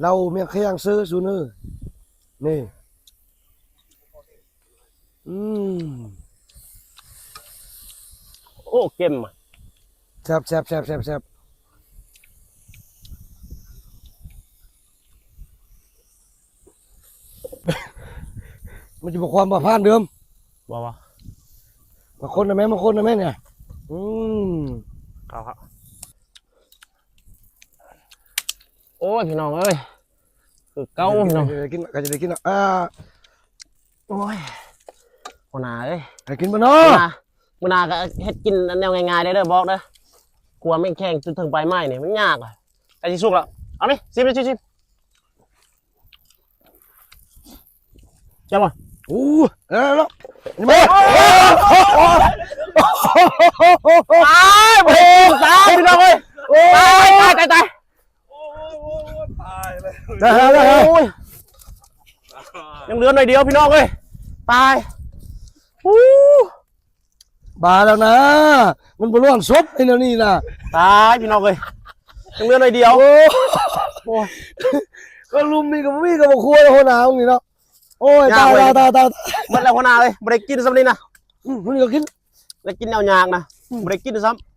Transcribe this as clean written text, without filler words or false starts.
เราเมียงเคียงซื้อซูเนอร์นี่อืมโอ้เค็มอ่ะแซ่บมันจะบอกความมาพานเดิม ว้าวมาคนนะแม่เนี่ยอืม ครับโอ้ยพี่น้องเอ้ยคือเก้าพี่น้อง กินก็จะได้กินโอ้ยหัวหน้าเอ้ย ให้กินบ่เนาะ มื้อหน้าก็เฮ็ดกินแนวง่ายๆได้เด้อบอกเด้อกลัวไม่แข็งจนถึงใบไม้นี่มันยากอ่ะไอ้สิสุกแล้วเอานี่ชิมจังบ่ อู้แล้วนี่แม่ ตายบ่ตายพี่น้องเอ้ยตายได้แล้ว โอ้ยยังเหลือหน่อยเดียวพี่น้องเอ้ยตายอู้ บาแล้วนะมันบ่ร่วงซบไอ้เดี๋ยวนี้นะ ตายพี่น้องเอ้ยยังเหลือหน่อยเดียว โอ้ โอ้ย ก็ลุมนี่ก็มีก็บ่ครัวแล้วหัวหน้ามึงนี่เนาะโอ้ยตาย หมดแล้วหัวหน้าเอ้ยบ่ได้กินซ้ำนี่นะ มึงก็กิน ได้กินแนวยากนะบ่ได้กินซ้ำ